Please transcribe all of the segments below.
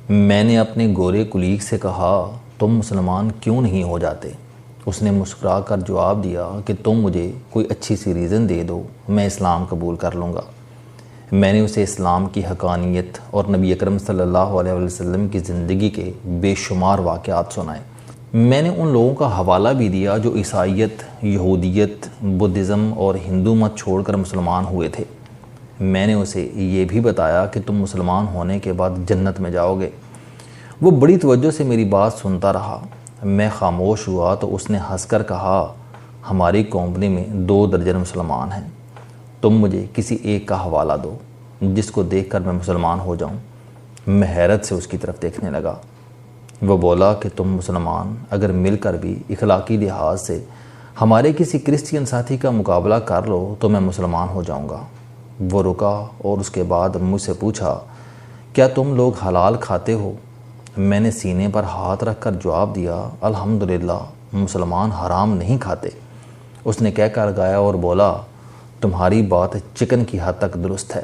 میں نے اپنے گورے کلیگ سے کہا تم مسلمان کیوں نہیں ہو جاتے؟ اس نے مسکرا کر جواب دیا کہ تم مجھے کوئی اچھی سی ریزن دے دو، میں اسلام قبول کر لوں گا۔ میں نے اسے اسلام کی حقانیت اور نبی اکرم صلی اللہ علیہ وسلم کی زندگی کے بے شمار واقعات سنائے۔ میں نے ان لوگوں کا حوالہ بھی دیا جو عیسائیت، یہودیت، بدھزم اور ہندو مت چھوڑ کر مسلمان ہوئے تھے۔ میں نے اسے یہ بھی بتایا کہ تم مسلمان ہونے کے بعد جنت میں جاؤ گے۔ وہ بڑی توجہ سے میری بات سنتا رہا۔ میں خاموش ہوا تو اس نے ہنس کر کہا، ہماری کمپنی میں 2 درجن مسلمان ہیں، تم مجھے کسی ایک کا حوالہ دو جس کو دیکھ کر میں مسلمان ہو جاؤں۔ میں حیرت سے اس کی طرف دیکھنے لگا۔ وہ بولا کہ تم مسلمان اگر مل کر بھی اخلاقی لحاظ سے ہمارے کسی کرسچین ساتھی کا مقابلہ کر لو تو میں مسلمان ہو جاؤں گا۔ وہ رکا اور اس کے بعد مجھ سے پوچھا، کیا تم لوگ حلال کھاتے ہو؟ میں نے سینے پر ہاتھ رکھ کر جواب دیا، الحمدللہ مسلمان حرام نہیں کھاتے۔ اس نے کہہ کر گایا اور بولا، تمہاری بات چکن کی حد تک درست ہے،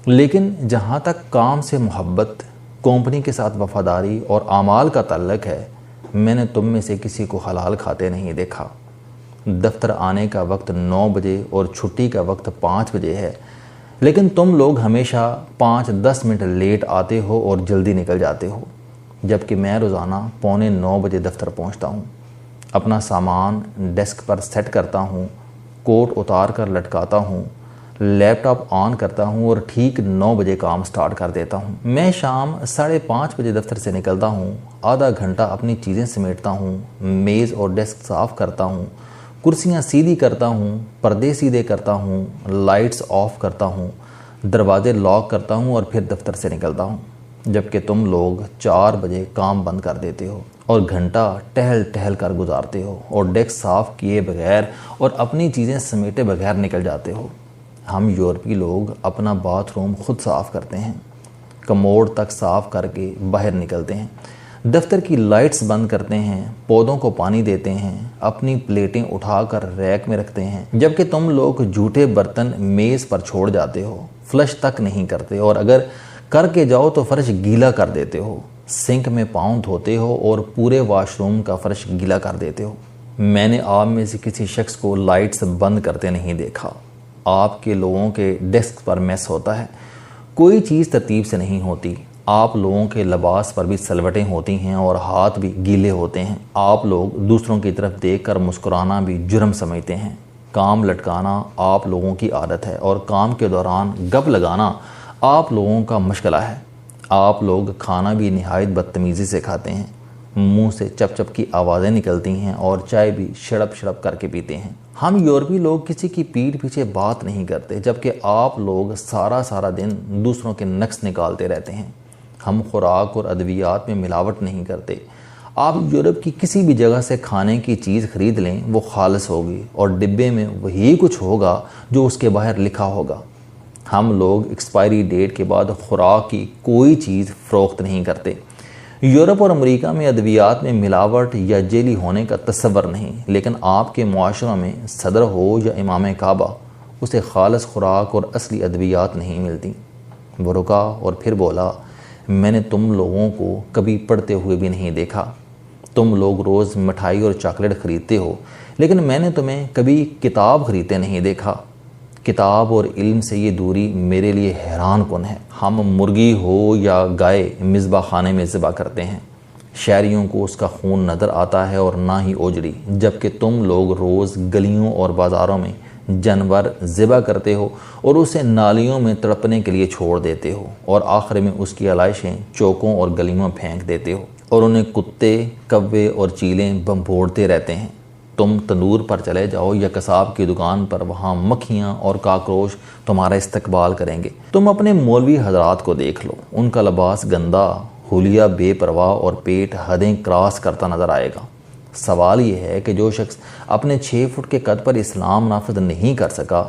لیکن جہاں تک کام سے محبت، کمپنی کے ساتھ وفاداری اور اعمال کا تعلق ہے، میں نے تم میں سے کسی کو حلال کھاتے نہیں دیکھا۔ دفتر آنے کا وقت 9 بجے اور چھٹی کا وقت 5 بجے ہے، لیکن تم لوگ ہمیشہ 5-10 منٹ لیٹ آتے ہو اور جلدی نکل جاتے ہو، جبکہ میں روزانہ 8:45 بجے دفتر پہنچتا ہوں، اپنا سامان ڈیسک پر سیٹ کرتا ہوں، کوٹ اتار کر لٹکاتا ہوں، لیپ ٹاپ آن کرتا ہوں اور ٹھیک 9 بجے کام سٹارٹ کر دیتا ہوں۔ میں شام 5:30 بجے دفتر سے نکلتا ہوں، آدھا گھنٹہ اپنی چیزیں سمیٹتا ہوں، میز اور ڈیسک صاف کرتا ہوں، کرسیاں سیدھی کرتا ہوں، پردے سیدھے کرتا ہوں، لائٹس آف کرتا ہوں، دروازے لاک کرتا ہوں اور پھر دفتر سے نکلتا ہوں، جبکہ تم لوگ 4 بجے کام بند کر دیتے ہو اور گھنٹہ ٹہل ٹہل کر گزارتے ہو اور ڈیسک صاف کیے بغیر اور اپنی چیزیں سمیٹے بغیر نکل جاتے ہو۔ ہم یورپی لوگ اپنا باتھ روم خود صاف کرتے ہیں، کموڈ تک صاف کر کے باہر نکلتے ہیں، دفتر کی لائٹس بند کرتے ہیں، پودوں کو پانی دیتے ہیں، اپنی پلیٹیں اٹھا کر ریک میں رکھتے ہیں، جبکہ تم لوگ جھوٹے برتن میز پر چھوڑ جاتے ہو، فلش تک نہیں کرتے اور اگر کر کے جاؤ تو فرش گیلا کر دیتے ہو، سنک میں پاؤں دھوتے ہو اور پورے واش روم کا فرش گیلا کر دیتے ہو۔ میں نے آپ میں سے کسی شخص کو لائٹس بند کرتے نہیں دیکھا۔ آپ کے لوگوں کے ڈیسک پر میس ہوتا ہے، کوئی چیز ترتیب سے نہیں ہوتی، آپ لوگوں کے لباس پر بھی سلوٹیں ہوتی ہیں اور ہاتھ بھی گیلے ہوتے ہیں، آپ لوگ دوسروں کی طرف دیکھ کر مسکرانا بھی جرم سمجھتے ہیں، کام لٹکانا آپ لوگوں کی عادت ہے اور کام کے دوران گپ لگانا آپ لوگوں کا مشغلہ ہے، آپ لوگ کھانا بھی نہایت بدتمیزی سے کھاتے ہیں، منہ سے چپ چپ کی آوازیں نکلتی ہیں اور چائے بھی شڑپ شڑپ کر کے پیتے ہیں۔ ہم یورپی لوگ کسی کی پیٹھ پیچھے بات نہیں کرتے، جبکہ آپ لوگ سارا دن دوسروں کے نقص نکالتے رہتے ہیں۔ ہم خوراک اور ادویات میں ملاوٹ نہیں کرتے۔ آپ یورپ کی کسی بھی جگہ سے کھانے کی چیز خرید لیں، وہ خالص ہوگی اور ڈبے میں وہی کچھ ہوگا جو اس کے باہر لکھا ہوگا۔ ہم لوگ ایکسپائری ڈیٹ کے بعد خوراک کی کوئی چیز فروخت نہیں کرتے۔ یورپ اور امریکہ میں ادویات میں ملاوٹ یا جیلی ہونے کا تصور نہیں، لیکن آپ کے معاشروں میں صدر ہو یا امام کعبہ، اسے خالص خوراک اور اصلی ادویات نہیں ملتی۔ وہ رکا اور پھر بولا، میں نے تم لوگوں کو کبھی پڑھتے ہوئے بھی نہیں دیکھا، تم لوگ روز مٹھائی اور چاکلیٹ خریدتے ہو، لیکن میں نے تمہیں کبھی کتاب خریدتے نہیں دیکھا۔ کتاب اور علم سے یہ دوری میرے لیے حیران کن ہے۔ ہم مرغی ہو یا گائے مذبح خانے میں ذبح کرتے ہیں، شہریوں کو اس کا خون نظر آتا ہے اور نہ ہی اوجڑی، جبکہ تم لوگ روز گلیوں اور بازاروں میں جانور ذبح کرتے ہو اور اسے نالیوں میں تڑپنے کے لیے چھوڑ دیتے ہو اور آخر میں اس کی علائشیں چوکوں اور گلیوں میں پھینک دیتے ہو اور انہیں کتے، کوے اور چیلیں بھونڈتے رہتے ہیں۔ تم تندور پر چلے جاؤ یا کساب کی دکان پر، وہاں مکھیاں اور کاکروچ تمہارا استقبال کریں گے۔ تم اپنے مولوی حضرات کو دیکھ لو، ان کا لباس گندا، حلیہ بے پرواہ اور پیٹ حدیں کراس کرتا نظر آئے گا۔ سوال یہ ہے کہ جو شخص اپنے 6 فٹ کے قد پر اسلام نافذ نہیں کر سکا،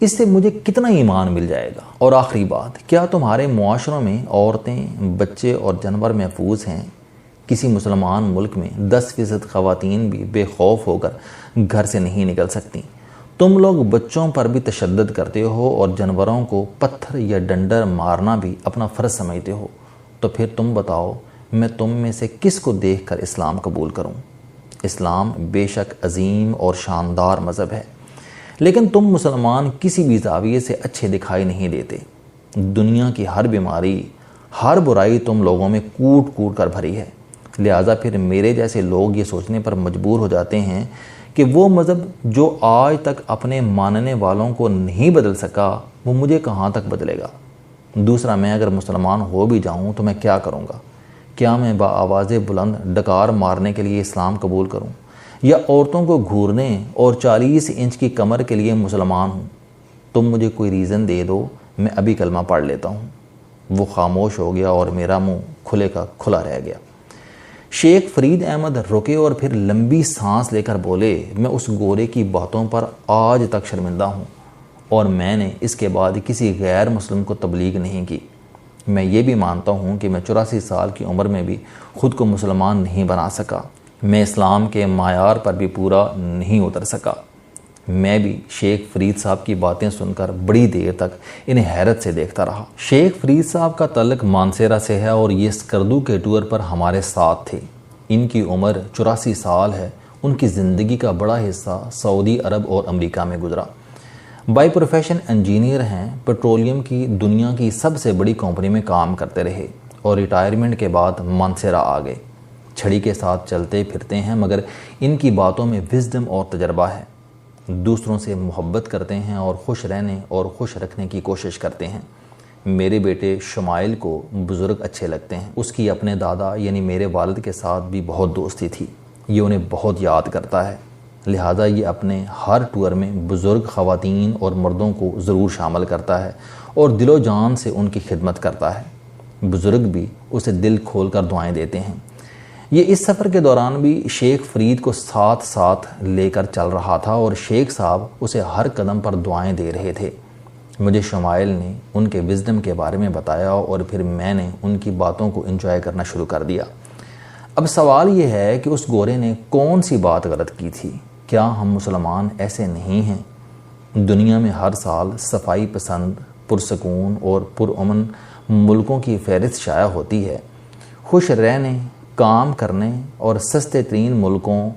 اس سے مجھے کتنا ایمان مل جائے گا؟ اور آخری بات، کیا تمہارے معاشروں میں عورتیں، بچے اور جانور محفوظ ہیں؟ کسی مسلمان ملک میں 10% خواتین بھی بے خوف ہو کر گھر سے نہیں نکل سکتی۔ تم لوگ بچوں پر بھی تشدد کرتے ہو اور جانوروں کو پتھر یا ڈنڈر مارنا بھی اپنا فرض سمجھتے ہو۔ تو پھر تم بتاؤ میں تم میں سے کس کو دیکھ کر اسلام قبول کروں؟ اسلام بے شک عظیم اور شاندار مذہب ہے، لیکن تم مسلمان کسی بھی زاویے سے اچھے دکھائی نہیں دیتے۔ دنیا کی ہر بیماری، ہر برائی تم لوگوں میں کوٹ کوٹ کر بھری ہے، لہٰذا پھر میرے جیسے لوگ یہ سوچنے پر مجبور ہو جاتے ہیں کہ وہ مذہب جو آج تک اپنے ماننے والوں کو نہیں بدل سکا وہ مجھے کہاں تک بدلے گا۔ دوسرا، میں اگر مسلمان ہو بھی جاؤں تو میں کیا کروں گا؟ کیا میں بآواز بلند ڈکار مارنے کے لیے اسلام قبول کروں، یا عورتوں کو گھورنے اور 40 انچ کی کمر کے لیے مسلمان ہوں؟ تم مجھے کوئی ریزن دے دو، میں ابھی کلمہ پڑھ لیتا ہوں۔ وہ خاموش ہو گیا اور میرا منہ کھلے کا کھلا رہ گیا۔ شیخ فرید احمد رکے اور پھر لمبی سانس لے کر بولے، میں اس گورے کی باتوں پر آج تک شرمندہ ہوں، اور میں نے اس کے بعد کسی غیر مسلم کو تبلیغ نہیں کی۔ میں یہ بھی مانتا ہوں کہ میں 84 سال کی عمر میں بھی خود کو مسلمان نہیں بنا سکا، میں اسلام کے معیار پر بھی پورا نہیں اتر سکا۔ میں بھی شیخ فرید صاحب کی باتیں سن کر بڑی دیر تک انہیں حیرت سے دیکھتا رہا۔ شیخ فرید صاحب کا تعلق مانسیرا سے ہے اور یہ اسکردو کے ٹور پر ہمارے ساتھ تھے۔ ان کی عمر 84 سال ہے۔ ان کی زندگی کا بڑا حصہ سعودی عرب اور امریکہ میں گزرا۔ بائی پروفیشن انجینئر ہیں، پیٹرولیم کی دنیا کی سب سے بڑی کمپنی میں کام کرتے رہے اور ریٹائرمنٹ کے بعد مانسیرا آ گئے۔ چھڑی کے ساتھ چلتے پھرتے ہیں، مگر ان کی باتوں میں وزڈم اور تجربہ ہے۔ دوسروں سے محبت کرتے ہیں اور خوش رہنے اور خوش رکھنے کی کوشش کرتے ہیں۔ میرے بیٹے شمائل کو بزرگ اچھے لگتے ہیں۔ اس کی اپنے دادا یعنی میرے والد کے ساتھ بھی بہت دوستی تھی، یہ انہیں بہت یاد کرتا ہے، لہٰذا یہ اپنے ہر ٹور میں بزرگ خواتین اور مردوں کو ضرور شامل کرتا ہے اور دل و جان سے ان کی خدمت کرتا ہے۔ بزرگ بھی اسے دل کھول کر دعائیں دیتے ہیں۔ یہ اس سفر کے دوران بھی شیخ فرید کو ساتھ لے کر چل رہا تھا اور شیخ صاحب اسے ہر قدم پر دعائیں دے رہے تھے۔ مجھے شمائل نے ان کے وزڈم کے بارے میں بتایا اور پھر میں نے ان کی باتوں کو انجوائے کرنا شروع کر دیا۔ اب سوال یہ ہے کہ اس گورے نے کون سی بات غلط کی تھی؟ کیا ہم مسلمان ایسے نہیں ہیں؟ دنیا میں ہر سال صفائی پسند، پرسکون اور پرامن ملکوں کی فہرست شائع ہوتی ہے۔ خوش رہنے، کام کرنے اور سستے ترین ملکوں،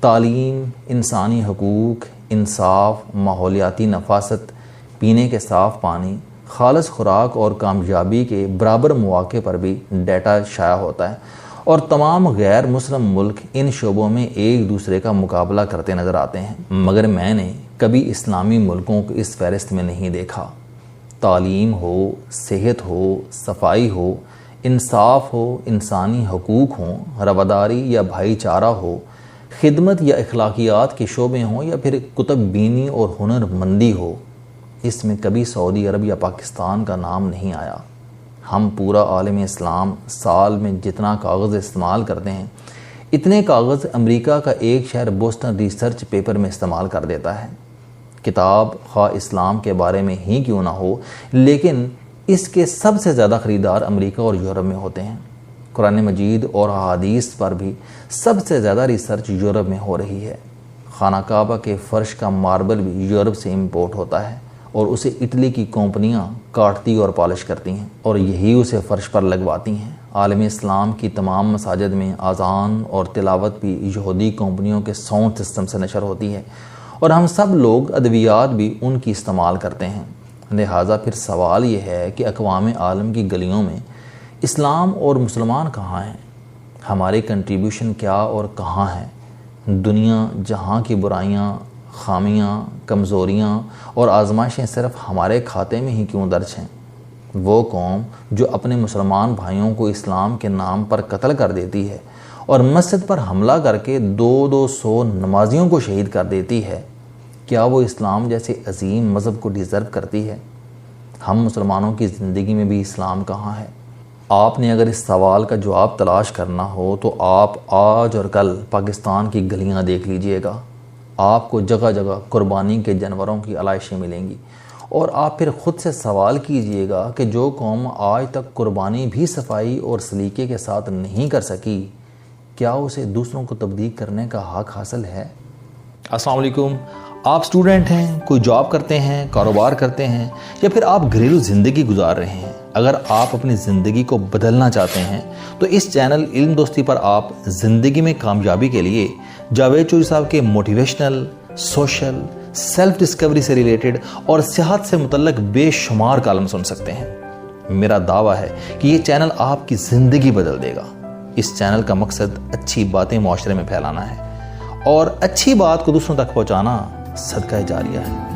تعلیم، انسانی حقوق، انصاف، ماحولیاتی نفاست، پینے کے صاف پانی، خالص خوراک اور کامیابی کے برابر مواقع پر بھی ڈیٹا شائع ہوتا ہے، اور تمام غیر مسلم ملک ان شعبوں میں ایک دوسرے کا مقابلہ کرتے نظر آتے ہیں، مگر میں نے کبھی اسلامی ملکوں کو اس فہرست میں نہیں دیکھا۔ تعلیم ہو، صحت ہو، صفائی ہو، انصاف ہو، انسانی حقوق ہوں، رواداری یا بھائی چارہ ہو، خدمت یا اخلاقیات کے شعبے ہوں، یا پھر کتب بینی اور ہنر مندی ہو، اس میں کبھی سعودی عرب یا پاکستان کا نام نہیں آیا۔ ہم پورا عالم اسلام سال میں جتنا کاغذ استعمال کرتے ہیں، اتنے کاغذ امریکہ کا ایک شہر بوسٹن ریسرچ پیپر میں استعمال کر دیتا ہے۔ کتاب خواہ اسلام کے بارے میں ہی کیوں نہ ہو، لیکن اس کے سب سے زیادہ خریدار امریکہ اور یورپ میں ہوتے ہیں۔ قرآن مجید اور احادیث پر بھی سب سے زیادہ ریسرچ یورپ میں ہو رہی ہے۔ خانہ کعبہ کے فرش کا ماربل بھی یورپ سے امپورٹ ہوتا ہے اور اسے اٹلی کی کمپنیاں کاٹتی اور پالش کرتی ہیں اور یہی اسے فرش پر لگواتی ہیں۔ عالم اسلام کی تمام مساجد میں اذان اور تلاوت بھی یہودی کمپنیوں کے ساؤنڈ سسٹم سے نشر ہوتی ہے، اور ہم سب لوگ ادویات بھی ان کی استعمال کرتے ہیں۔ لہٰذا پھر سوال یہ ہے کہ اقوام عالم کی گلیوں میں اسلام اور مسلمان کہاں ہیں؟ ہمارے کنٹریبیوشن کیا اور کہاں ہیں؟ دنیا جہاں کی برائیاں، خامیاں، کمزوریاں اور آزمائشیں صرف ہمارے کھاتے میں ہی کیوں درج ہیں؟ وہ قوم جو اپنے مسلمان بھائیوں کو اسلام کے نام پر قتل کر دیتی ہے اور مسجد پر حملہ کر کے 200 نمازیوں کو شہید کر دیتی ہے، کیا وہ اسلام جیسے عظیم مذہب کو ڈیزرو کرتی ہے؟ ہم مسلمانوں کی زندگی میں بھی اسلام کہاں ہے؟ آپ نے اگر اس سوال کا جواب تلاش کرنا ہو تو آپ آج اور کل پاکستان کی گلیاں دیکھ لیجئے گا۔ آپ کو جگہ جگہ قربانی کے جانوروں کی علائشیں ملیں گی، اور آپ پھر خود سے سوال کیجئے گا کہ جو قوم آج تک قربانی بھی صفائی اور سلیقے کے ساتھ نہیں کر سکی، کیا اسے دوسروں کو تبلیغ کرنے کا حق حاصل ہے؟ السلام علیکم، آپ سٹوڈنٹ ہیں، کوئی جاب کرتے ہیں، کاروبار کرتے ہیں، یا پھر آپ گھریلو زندگی گزار رہے ہیں، اگر آپ اپنی زندگی کو بدلنا چاہتے ہیں تو اس چینل علم دوستی پر آپ زندگی میں کامیابی کے لیے جاوید چوہری صاحب کے موٹیویشنل، سوشل، سیلف ڈسکوری سے ریلیٹڈ اور صحت سے متعلق بے شمار کالم سن سکتے ہیں۔ میرا دعویٰ ہے کہ یہ چینل آپ کی زندگی بدل دے گا۔ اس چینل کا مقصد اچھی باتیں معاشرے میں پھیلانا ہے اور اچھی بات کو دوسروں تک پہنچانا صدقہ جاریہ ہے۔